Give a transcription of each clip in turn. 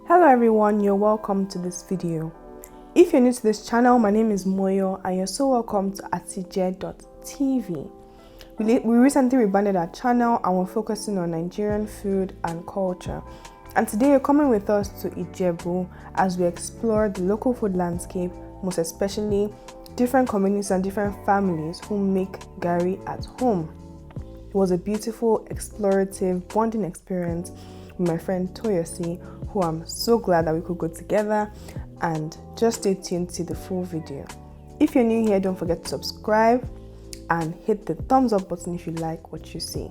Hello everyone, you're welcome to this video. If you're new to this channel, my name is Moyo and you're so welcome to ATIJE.tv. We recently rebranded our channel and we're focusing on Nigerian food and culture. And today you're coming with us to IJEBU as we explore the local food landscape, most especially different communities and different families who make Garri at home. It was a beautiful, explorative, bonding experience with my friend Toyosi, who I'm so glad that we could go together, and just stay tuned to see the full video. If you're new here, don't forget to subscribe and hit the thumbs up button if you like what you see.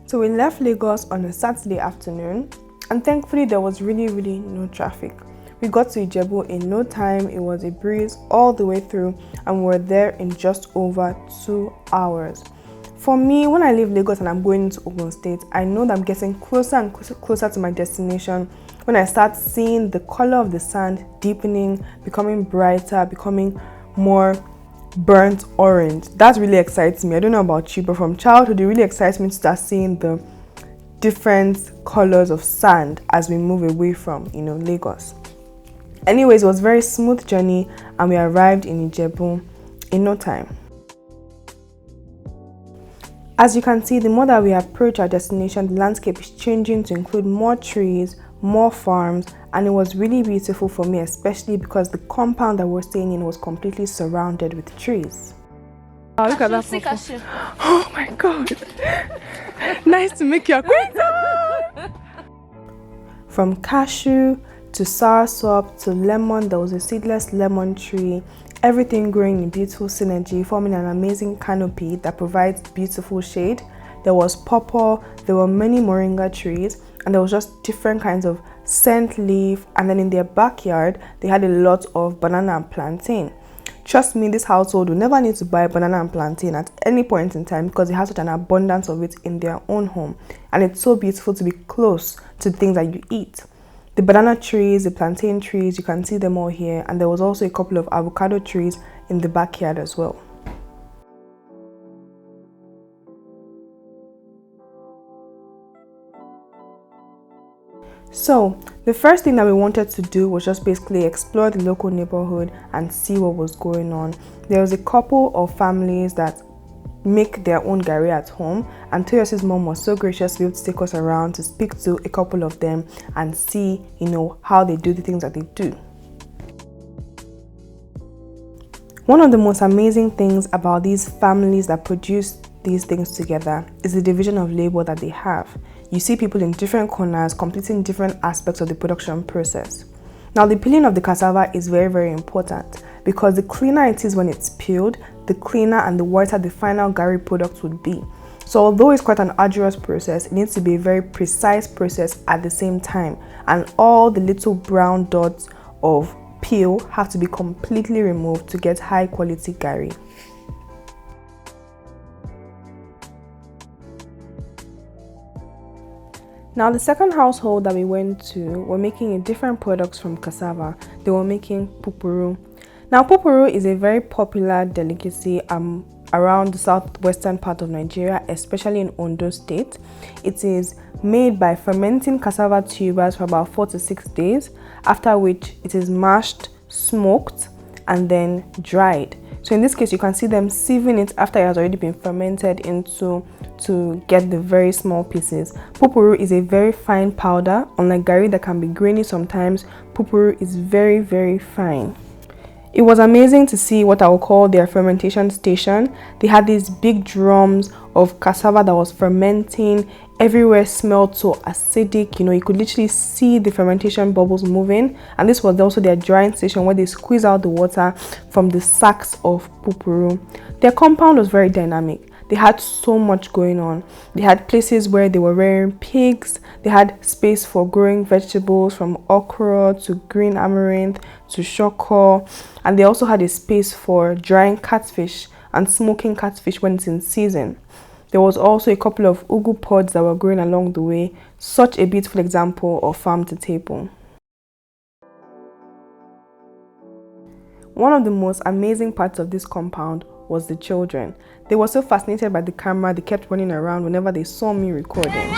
So we left Lagos on a Saturday afternoon, and thankfully there was really no traffic. We got to IJEBU in no time. It was a breeze all the way through and we were there in just over 2 hours. For me, when I leave Lagos and I'm going into Ogun State, I know that I'm getting closer and closer to my destination when I start seeing the color of the sand deepening, becoming brighter, becoming more burnt orange. That really excites me. I don't know about you, but from childhood it really excites me to start seeing the different colors of sand as we move away from, Lagos. Anyways, it was a very smooth journey and we arrived in IJEBU in no time. As you can see, the more that we approach our destination, the landscape is changing to include more trees, more farms, and it was really beautiful for me, especially because the compound that we're staying in was completely surrounded with trees. Oh, look at that photo. Oh my god! Nice to make your acquaintance! From cashew to soursop to lemon, there was a seedless lemon tree, everything growing in beautiful synergy, forming an amazing canopy that provides beautiful shade. There was pawpaw, there were many moringa trees, and there was just different kinds of scent leaf, and then in their backyard they had a lot of banana and plantain. Trust me, this household will never need to buy banana and plantain at any point in time because they have such an abundance of it in their own home, and it's so beautiful to be close to things that you eat. The banana trees, the plantain trees, you can see them all here, and there was also a couple of avocado trees in the backyard as well. So the first thing that we wanted to do was just basically explore the local neighborhood and see what was going on. There was a couple of families that make their own Garri at home, and Toyosi's mom was so gracious to be able to take us around to speak to a couple of them and see, how they do the things that they do. One of the most amazing things about these families that produce these things together is the division of labor that they have. You see people in different corners completing different aspects of the production process. Now, the peeling of the cassava is very important because the cleaner it is when it's peeled, the cleaner and the whiter the final Garri product would be. So although it's quite an arduous process, it needs to be a very precise process at the same time, and all the little brown dots of peel have to be completely removed to get high quality Garri. Now, the second household that we went to were making a different products from cassava. They were making pupuru. Now, pupuru is a very popular delicacy around the southwestern part of Nigeria, especially in Ondo State. It is made by fermenting cassava tubers for about 4 to 6 days, after which it is mashed, smoked, and then dried. So in this case, you can see them sieving it after it has already been fermented to get the very small pieces. Pupuru is a very fine powder. Unlike Garri that can be grainy sometimes, pupuru is very fine. It was amazing to see what I would call their fermentation station. They had these big drums of cassava that was fermenting. Everywhere smelled so acidic, you could literally see the fermentation bubbles moving. And this was also their drying station where they squeeze out the water from the sacks of pupuru. Their compound was very dynamic. They had so much going on. They had places where they were rearing pigs. They had space for growing vegetables from okra to green amaranth to shoko. And they also had a space for drying catfish and smoking catfish when it's in season. There was also a couple of ugu pods that were growing along the way. Such a beautiful example of farm to table. One of the most amazing parts of this compound was the children. They were so fascinated by the camera, they kept running around whenever they saw me recording.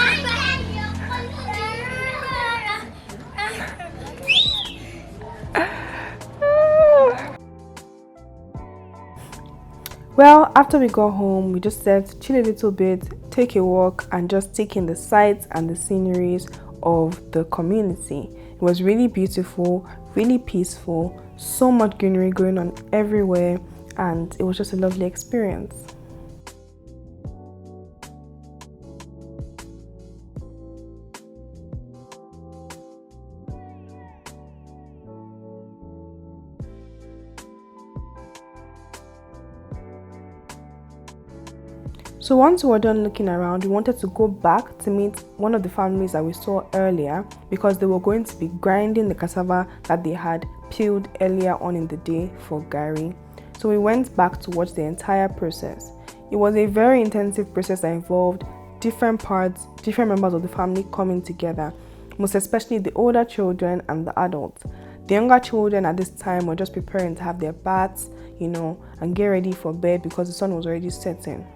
Well, after we got home, we just said to chill a little bit, take a walk, and just take in the sights and the sceneries of the community. It was really beautiful, really peaceful, so much greenery going on everywhere, and it was just a lovely experience. So once we were done looking around, we wanted to go back to meet one of the families that we saw earlier, because they were going to be grinding the cassava that they had peeled earlier on in the day for Garri. So we went back to watch the entire process. It was a very intensive process that involved different parts, different members of the family coming together, most especially the older children and the adults. The younger children at this time were just preparing to have their baths, and get ready for bed because the sun was already setting.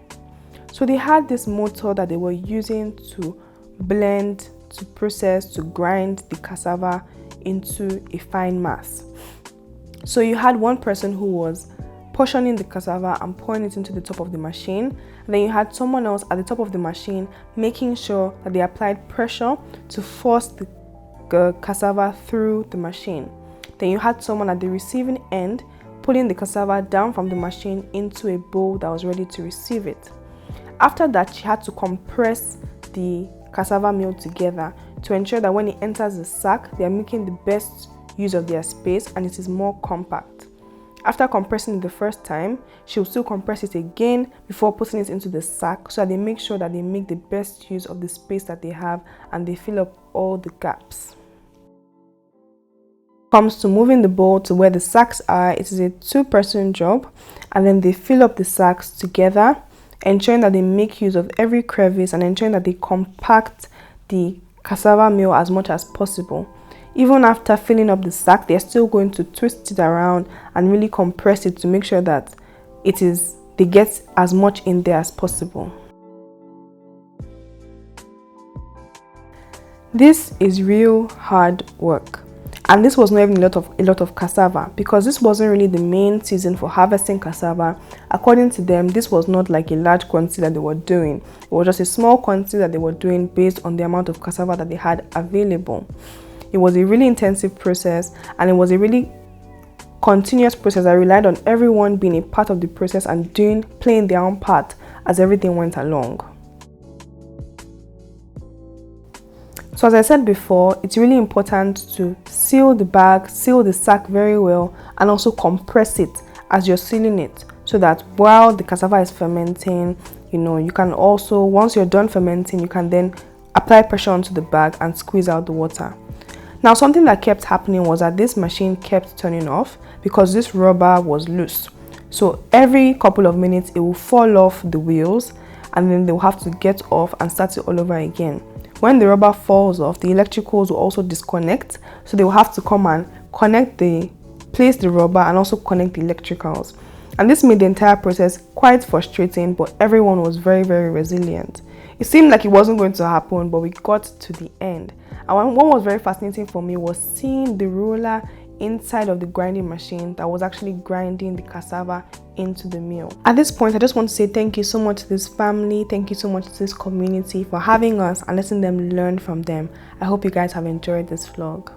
So they had this motor that they were using to blend, to process, to grind the cassava into a fine mass. So you had one person who was portioning the cassava and pouring it into the top of the machine, and then you had someone else at the top of the machine making sure that they applied pressure to force the cassava through the machine. Then you had someone at the receiving end pulling the cassava down from the machine into a bowl that was ready to receive it. After that, she had to compress the cassava meal together to ensure that when it enters the sack, they are making the best use of their space and it is more compact. After compressing it the first time, she will still compress it again before putting it into the sack, so that they make sure that they make the best use of the space that they have and they fill up all the gaps. Comes to moving the bowl to where the sacks are, it is a two-person job, and then they fill up the sacks together, ensuring that they make use of every crevice and ensuring that they compact the cassava meal as much as possible. Even after filling up the sack, they're still going to twist it around and really compress it to make sure that they get as much in there as possible. This is real hard work. And this was not even a lot of cassava, because this wasn't really the main season for harvesting cassava. According to them, this was not like a large quantity that they were doing. It was just a small quantity that they were doing based on the amount of cassava that they had available. It was a really intensive process, and it was a really continuous process that relied on everyone being a part of the process and playing their own part as everything went along. So as I said before, it's really important to seal the bag, seal the sack very well, and also compress it as you're sealing it, so that while the cassava is fermenting, you can also, once you're done fermenting, you can then apply pressure onto the bag and squeeze out the water. Now, something that kept happening was that this machine kept turning off because this rubber was loose. So every couple of minutes, it will fall off the wheels, and then they'll have to get off and start it all over again. When the rubber falls off, the electricals will also disconnect, so they will have to come and place the rubber and also connect the electricals. And this made the entire process quite frustrating, but everyone was very, very resilient. It seemed like it wasn't going to happen, but we got to the end. And what was very fascinating for me was seeing the roller inside of the grinding machine that was actually grinding the cassava into the meal. At this point, I just want to say thank you so much to this family, thank you so much to this community for having us and letting them learn from them. I hope you guys have enjoyed this vlog.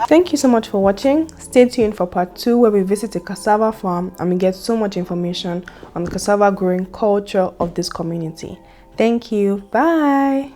Thank you so much for watching. Stay tuned for part 2, where we visit a cassava farm and we get so much information on the cassava growing culture of this community. Thank you. Bye.